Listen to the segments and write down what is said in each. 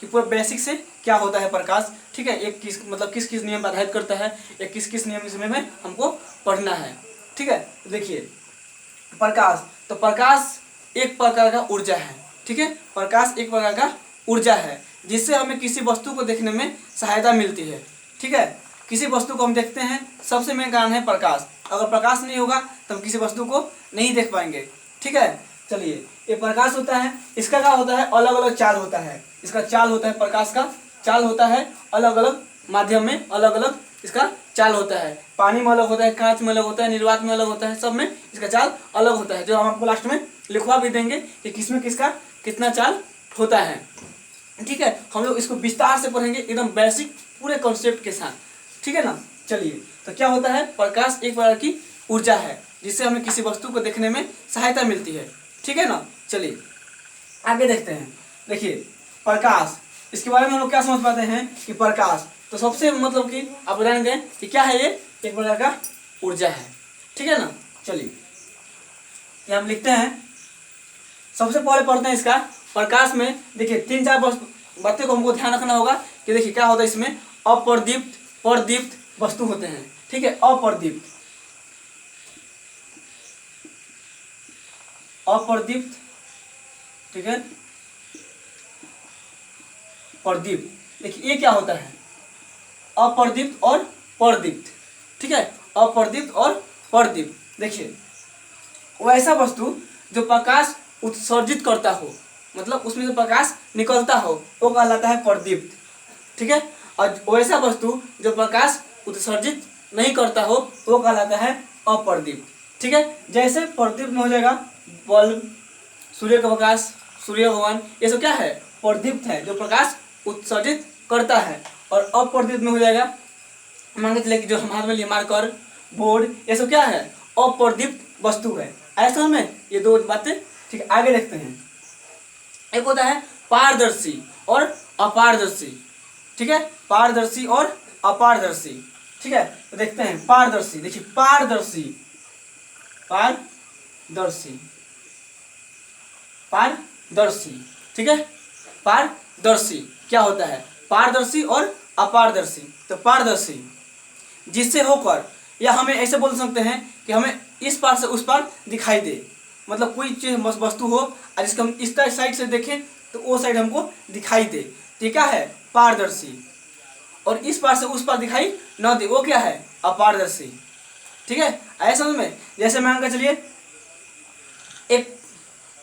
कि पूरा बेसिक से क्या होता है प्रकाश, ठीक है, एक किस मतलब किस किस नियम पर आधारित करता है, या किस किस नियम इसमें में हमको पढ़ना है, ठीक है। देखिए प्रकाश, तो प्रकाश एक प्रकार का ऊर्जा है, ठीक है, प्रकाश एक प्रकार का ऊर्जा है जिससे हमें किसी वस्तु को देखने में सहायता मिलती है, ठीक है। किसी वस्तु को हम देखते हैं, सबसे मेन कारण है प्रकाश। अगर प्रकाश नहीं होगा तो हम किसी वस्तु को नहीं देख पाएंगे, ठीक है। चलिए, ये प्रकाश होता है, इसका क्या होता है, अलग अलग चाल होता है, इसका चाल होता है, प्रकाश का चाल होता है, अलग अलग माध्यम में अलग अलग इसका चाल होता है। पानी में अलग होता है, कांच में अलग होता है, निर्वात में अलग होता है, सब में इसका चाल अलग होता है, जो हम आपको लास्ट में लिखवा भी देंगे कि किसमें किसका कितना चाल होता है, ठीक है। हम लोग इसको विस्तार से पढ़ेंगे एकदम बेसिक पूरे कॉन्सेप्ट के साथ, ठीक है ना। चलिए, तो क्या होता है, प्रकाश एक प्रकार की ऊर्जा है जिससे हमें किसी वस्तु को देखने में सहायता मिलती है, ठीक है ना। चलिए आगे देखते हैं। देखिए प्रकाश, इसके बारे में हम लोग क्या समझ पाते हैं कि प्रकाश, तो सबसे मतलब कि आप जानेंगे कि क्या है, ये एक प्रकार का ऊर्जा है, ठीक है ना। चलिए ये हम लिखते हैं, सबसे पहले पढ़ते हैं इसका प्रकाश में। देखिए 3-4 बातें को हमको ध्यान रखना होगा कि देखिए क्या होता है इसमें, अप्रदीप्त प्रदीप्त वस्तु होते हैं, ठीक है। अप्रदीप्त, अप्रदीप्त, ठीक है, प्रदीप्त। देखिए ये क्या होता है, अप्रदीप्त और प्रदीप्त, ठीक है, अप्रदीप्त और प्रदीप्त। देखिए वो ऐसा वस्तु जो प्रकाश उत्सर्जित करता हो, मतलब उसमें से प्रकाश निकलता हो, वो कहलाता है प्रदीप्त, ठीक है। और वैसा वस्तु जो प्रकाश उत्सर्जित नहीं करता हो वो कहलाता है अप्रदीप्त, ठीक है। जैसे प्रदीप्त में हो जाएगा बल्ब, सूर्य का प्रकाश, सूर्य भगवान, ये सब क्या है, प्रदीप्त है, जो प्रकाश उत्सर्जित करता है। और अप्रदीप्त में हो जाएगा, मान के चलिए कि जो हम हाथ में लिए मार्कर, बोर्ड, ये सब क्या है, अप्रदीप्त वस्तु है। ऐसा में ये दो बातें, ठीक है। आगे देखते हैं, एक होता है पारदर्शी और अपारदर्शी, ठीक है, पारदर्शी और अपारदर्शी, ठीक है। तो देखते हैं पारदर्शी। देखिए पारदर्शी, पारदर्शी, पारदर्शी, ठीक है, पारदर्शी क्या होता है, पारदर्शी और अपारदर्शी। तो पारदर्शी जिससे होकर, या हमें ऐसे बोल सकते हैं कि हमें इस पार से उस पार दिखाई दे, मतलब कोई चीज वस्तु हो और जिसको हम इस साइड से देखें तो वो साइड हमको दिखाई दे, तो क्या है, पारदर्शी। और इस पार से उस पार दिखाई न दे, वो क्या है, अपारदर्शी, ठीक है। ऐसा में जैसे मान कर चलिए एक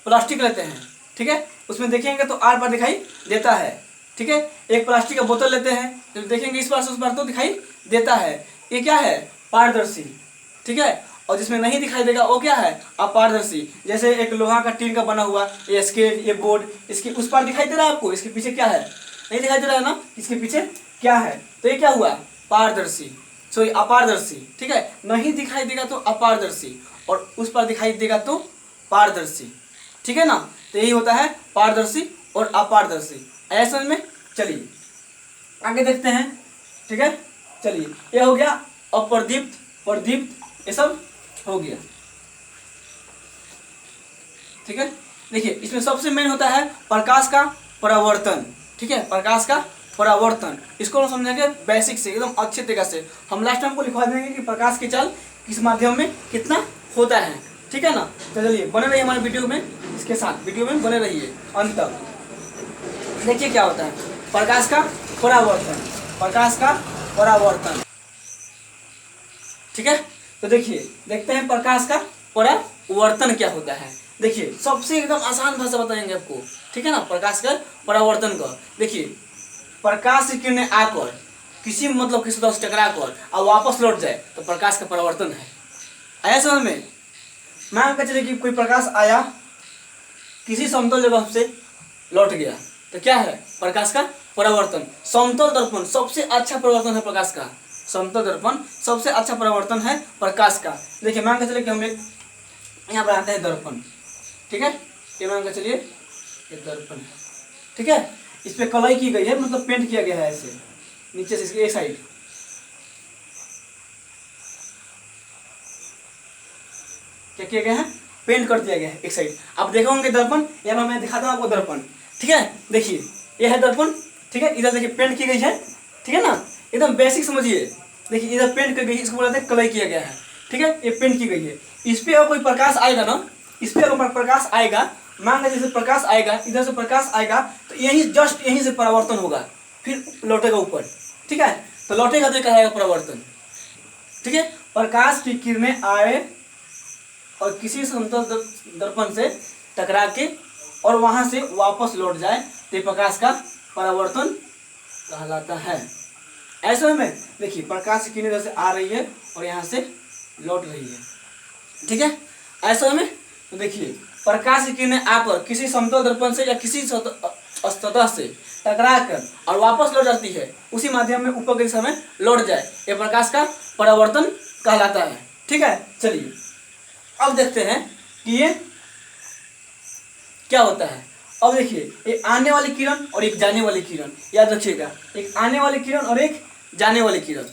प्लास्टिक लेते हैं, ठीक है, उसमें देखेंगे तो आर पार दिखाई देता है, ठीक है। एक प्लास्टिक का बोतल लेते हैं तो देखेंगे इस पार से उस पार तो दिखाई देता है, ये क्या है, पारदर्शी, ठीक है। और जिसमें नहीं दिखाई देगा वो क्या है, अपारदर्शी। जैसे एक लोहा का टीन का बना हुआ ये स्केल, ये बोर्ड, इसके उस पार दिखाई दे रहा है आपको, इसके पीछे क्या है, नहीं दिखाई दे रहा है ना, इसके पीछे क्या है, तो ये क्या हुआ, पारदर्शी, सॉरी अपारदर्शी, ठीक है। नहीं दिखाई देगा तो अपारदर्शी, और उस पर दिखाई देगा तो पारदर्शी, ठीक है ना। तो यही होता है पारदर्शी और अपारदर्शी, ऐसा में। चलिए आगे देखते हैं, ठीक है। चलिए ये हो गया अप्रदीप्त, प्रदीप्त, ये सब हो गया, ठीक है। देखिए इसमें सबसे मेन होता है प्रकाश का परावर्तन, ठीक है, प्रकाश का परावर्तन। इसको हम समझेंगे बेसिक से एकदम अच्छे तरीके से। हम लास्ट में हमको लिखवा देंगे कि प्रकाश की चाल किस माध्यम में कितना होता है, ठीक है ना। तो चलिए बने रहिए हमारे वीडियो में, इसके साथ वीडियो में बने रहिए अंत तक। देखिए क्या होता है प्रकाश का परावर्तन, प्रकाश का परावर्तन, ठीक है। तो देखिए देखते हैं प्रकाश का परावर्तन क्या होता है। देखिए सबसे एकदम आसान भाषा बताएंगे आपको, ठीक है ना, प्रकाश का परावर्तन का। देखिए प्रकाश की किरणें आकर किसी मतलब किसी तरह से टकरा कर और वापस लौट जाए तो प्रकाश का परावर्तन है। ऐसा में मान कर चलिए कि कोई प्रकाश आया किसी समतल जगह से लौट गया तो क्या है, प्रकाश का परावर्तन। समतल दर्पण सबसे अच्छा परावर्तन है प्रकाश का, समतल दर्पण सबसे अच्छा परावर्तन है प्रकाश का। देखिए मान के चलिए कि हम एक यहाँ पर आते हैं दर्पण, ठीक है, ये मान के चलिए ये दर्पण है, ठीक है। इस पे कलई की गई है, मतलब पेंट किया गया है ऐसे नीचे से इसकी एक साइड, क्या किया गया है, पेंट कर दिया गया है एक साइड। आप देखोगे दर्पण, यहाँ मैं दिखाता हूँ आपको दर्पण, ठीक है। देखिए यह है दर्पण, ठीक है, इधर देखिए पेंट की गई है, ठीक है ना, एकदम बेसिक समझिए। देखिए इधर पेंट की गई है, इसको बोलते हैं कलई किया गया है, ठीक है, ये पेंट की गई है। इस पे अगर कोई प्रकाश आएगा ना, इस पे अगर प्रकाश आएगा, मान लीजिए जैसे प्रकाश आएगा, इधर से प्रकाश आएगा तो यही जस्ट यहीं से परावर्तन होगा, फिर लौटेगा ऊपर, ठीक है, तो लौटेगा तो कहलाएगा परावर्तन, ठीक है। प्रकाश की किरणें आए और किसी समतल दर्पण से टकरा के और वहां से वापस लौट जाए तो प्रकाश का परावर्तन कहलाता है। ऐसे में देखिए प्रकाश की किरणें इधर से आ रही है और यहाँ से लौट रही है, ठीक है। ऐसे में तो देखिए प्रकाश की किरणें आकर किसी समतल दर्पण से या किसी सतह से टकरा कर और वापस लौट जाती है, उसी माध्यम में ऊपर की दिशा में लौट जाए, ये प्रकाश का परावर्तन कहलाता है, ठीक है। चलिए अब देखते हैं कि ये क्या होता है। अब देखिए एक आने वाली किरण और एक जाने वाली किरण, याद रखिएगा, एक आने वाली किरण और एक जाने वाली किरण,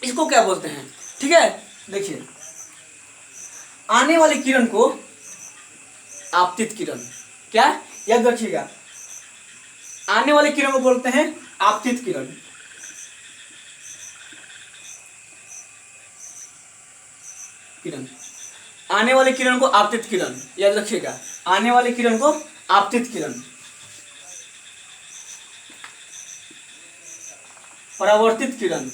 इसको क्या बोलते हैं, ठीक है। देखिए आने वाली किरण को आपतित किरण, क्या, याद रखिएगा, आने वाली किरण को बोलते हैं आपतित किरण, किरण, आने वाली किरण को आपतित किरण, याद रखिएगा, आने वाली किरण को आपतित किरण। परावर्तित किरण,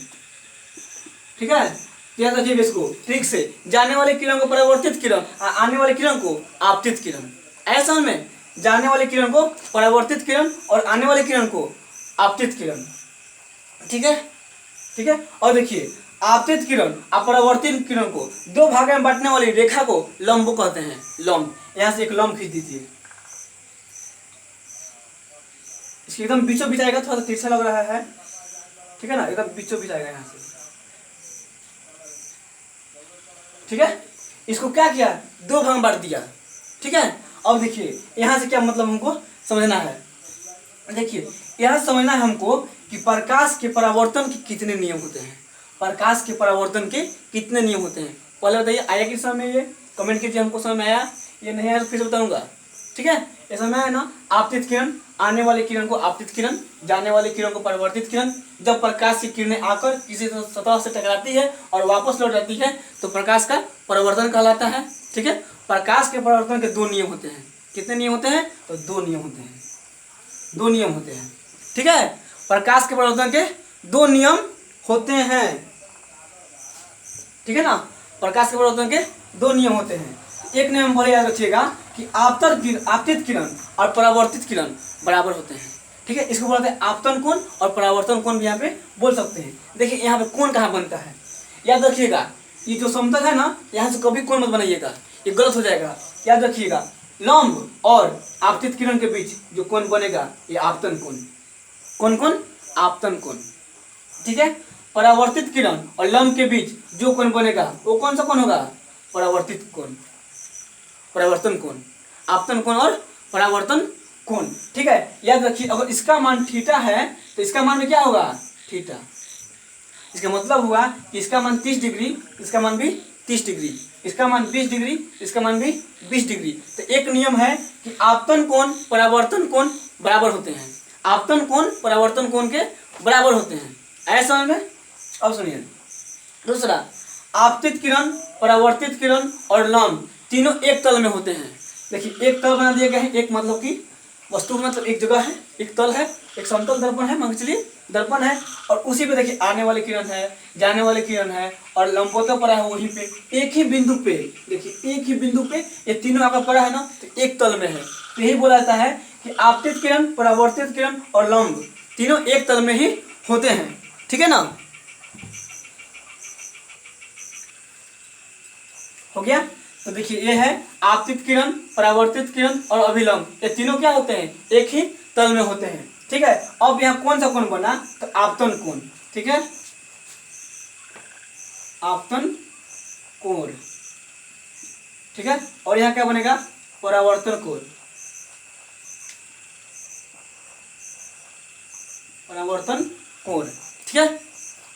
ठीक है, याद रखिएगा इसको ठीक से, जाने वाली किरण को परावर्तित किरण, आने वाली किरण को आपतित किरण। ऐसा में जाने वाली किरण को परावर्तित किरण और आने वाली किरण को आपतित किरण, ठीक है, ठीक है। और देखिए आपतित किरण और परावर्तित किरण को दो भाग में बांटने वाली रेखा को लंब कहते हैं, लंब। यहां से एक लंब खींच दीजिए, इसके एकदम बीचों बीच आएगा, थोड़ा सा तिरछा लग रहा है, ठीक है ना, एकदम बीचों बीच आएगा यहाँ से, ठीक है। इसको क्या किया, दो भाग में बांट दिया, ठीक है। अब देखिए यहाँ से क्या मतलब हमको समझना है, देखिए यहाँ समझना है हमको कि प्रकाश के परावर्तन के कितने नियम होते हैं, प्रकाश के परावर्तन के कितने नियम होते हैं। पहले बताइए आया कि समय, ये कमेंट कीजिए हमको समझ में आया, ये नहीं आया तो फिर से बताऊंगा, ठीक है। ये समय है ना, आपतित किरण, आने वाली किरण को आपतित किरण, जाने वाली किरण को परावर्तित किरण। जब प्रकाश की किरणें आकर किसी सतह से टकराती है और वापस लौट जाती है तो प्रकाश का परावर्तन कहलाता है, ठीक है। प्रकाश के परावर्तन के दो नियम होते हैं, कितने नियम होते हैं, तो दो नियम होते हैं, दो नियम होते हैं, ठीक है। प्रकाश के परावर्तन के दो नियम होते हैं, ठीक है ना, प्रकाश के परावर्तन के दो नियम होते हैं। एक नियम भले याद रखिएगा कि आपतित किरण और परावर्तित किरण बराबर होते हैं, ठीक है। इसको बोलते हैं आपतन कोण और परावर्तन कोण भी यहाँ पे बोल सकते हैं। देखिए यहाँ पे कोण कहाँ बनता है, याद रखिएगा, ये जो समतल है ना, यहाँ से कभी कोण मत बनाइएगा, ये गलत हो जाएगा। याद रखिएगा लंब और आपतित किरण के बीच जो कोण बनेगा ये आपतन कोण, कौन कौन, आपतन कोण, ठीक है। परावर्तित किरण और लंब के बीच जो कोण बनेगा वो कौन सा कोण होगा, परावर्तित कोण, परावर्तन कोण, आपतन कोण और परावर्तन कोण, ठीक है। याद रखिए अगर इसका मान थीटा है तो इसका मान में क्या होगा, थीटा। इसका मतलब हुआ कि इसका मान 30 डिग्री, इसका मान भी 30 डिग्री, इसका मान 20 डिग्री, इसका मान भी 20 डिग्री। तो एक नियम है कि आपतन कोण परावर्तन कोण बराबर होते हैं, आपतन कोण परावर्तन कोण के बराबर होते हैं। ऐसा में अब सुनिए दूसरा, आपतित किरण, परावर्तित किरण और लंब तीनों एक तल में होते हैं। देखिए एक तल बना दिया गया है, एक मतलब कि वस्तु मतलब एक जगह है, एक तल है, एक समतल दर्पण है, मान के चलिए दर्पण है, और उसी पे देखिए आने वाली किरण है, जाने वाली किरण है, और लंबवत पड़ा है वहीं पे, एक ही बिंदु पे, देखिए एक ही बिंदु पे ये तीनों आकर पड़ा है ना, तो एक तल में है। तो यही बोला जाता है कि आपतित किरण, परावर्तित किरण और लंब तीनों एक तल में ही होते हैं, ठीक है ना। हो गया, तो देखिए ये है आपतित किरण, परावर्तित किरण और अभिलंब, ये तीनों क्या होते हैं, एक ही तल में होते हैं, ठीक है। अब यहाँ कौन सा कोण बना, तो आपतन कोण, ठीक है, आपतन कोण, ठीक है। और यहाँ क्या बनेगा, परावर्तन कोण, परावर्तन कोण, ठीक है।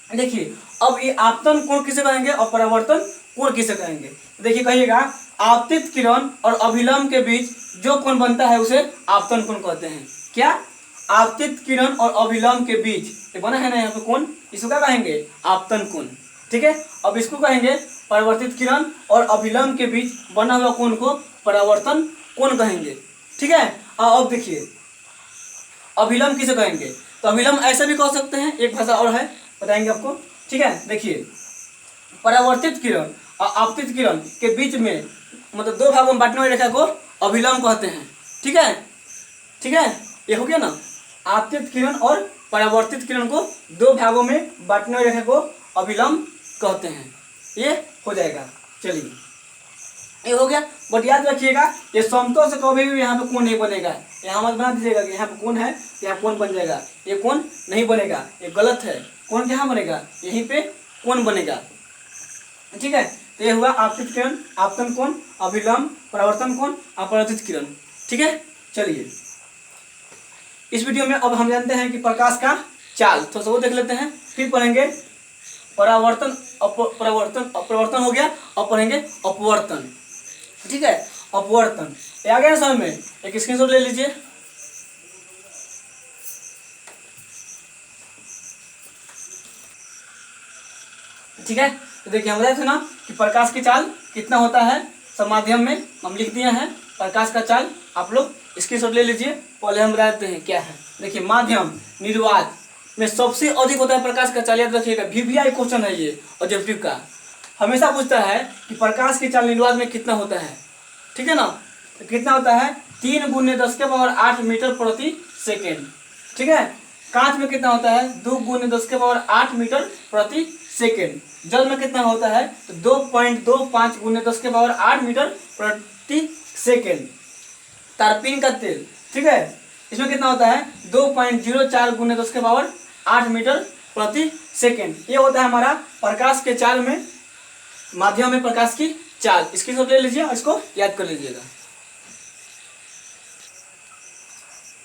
देखिए अब ये आपतन कोण किसे कहेंगे और परावर्तन कोण किसे कहेंगे, देखिए कहिएगा आपतित किरण और अभिलंब के बीच जो कोण बनता है उसे आपतन कोण कहते हैं। क्या, आपतित किरण और अभिलंब के बीच ये बना है ना यहाँ पे कोण, इसको क्या कहेंगे? आपतन कोण। ठीक है, अब इसको कहेंगे परावर्तित किरण और अभिलंब के बीच बना हुआ कोण को परावर्तन कोण कहेंगे। ठीक है, अब देखिए अभिलंब किसे कहेंगे? तो अभिलंब ऐसा भी कह सकते हैं, एक भाषा और है बताएंगे आपको। ठीक है, देखिए परावर्तित किरण और आपतित किरण के बीच में मतलब दो भागों में बांटने वाली रेखा को अभिलंब कहते हैं। ठीक है, ठीक है, ये हो गया ना। आपतित किरण और परावर्तित किरण को दो भागों में बांटने वाली रेखा को अभिलंब कहते हैं। ये हो जाएगा, चलिए ये हो गया। बट याद रखिएगा ये समतल से कभी भी यहाँ पे कोण नहीं बनेगा। यहाँ मत बना दीजिएगा कि यहाँ पे कोण है यहाँ कोण बन जाएगा, ये कोण नहीं बनेगा, ये गलत है। कोण कहाँ बनेगा? यहीं पे कोण बनेगा। ठीक है, तो ये हुआ आपतित किरण, आपतन कोण, अभिलंब, परावर्तन कोण, अपरावर्तित किरण। ठीक है, चलिए इस वीडियो में अब हम जानते हैं कि प्रकाश का चाल, तो वो देख लेते हैं, फिर पढ़ेंगे परावर्तन, अपवर्तन हो गया, अब पढ़ेंगे अपवर्तन। ठीक है, अपवर्तन ये आ गया समझ में? एक स्क्रीनशॉट ले लीजिए। ठीक है, तो देखिए हम बताए थे ना कि प्रकाश की चाल कितना होता है, सब माध्यम में हम लिख दिए हैं प्रकाश का चाल, आप लोग स्क्रीनशॉट ले लीजिए। पहले हम बताते हैं क्या है। देखिए माध्यम निर्वात में सबसे अधिक होता है प्रकाश का चाल, याद रखिएगा, VVI क्वेश्चन है ये ऑब्जेक्टिव का, हमेशा पूछता है कि प्रकाश की चाल निर्वात में कितना होता है। ठीक है ना, तो कितना होता है? 3 × 10⁸ मीटर प्रति सेकेंड। ठीक है, कांच में कितना होता है? 2 × 10⁸ मीटर प्रति सेकेंड। जल में कितना होता है? तो 2.25 × 10⁸ मीटर प्रति सेकेंड। तारपीन का तेल, ठीक है, इसमें कितना होता है? 2.04 × 10⁸ मीटर प्रति सेकेंड। ये होता है हमारा प्रकाश के चाल में, माध्यम में प्रकाश की चाल। इसकी सब ले लीजिए और इसको याद कर लीजिएगा।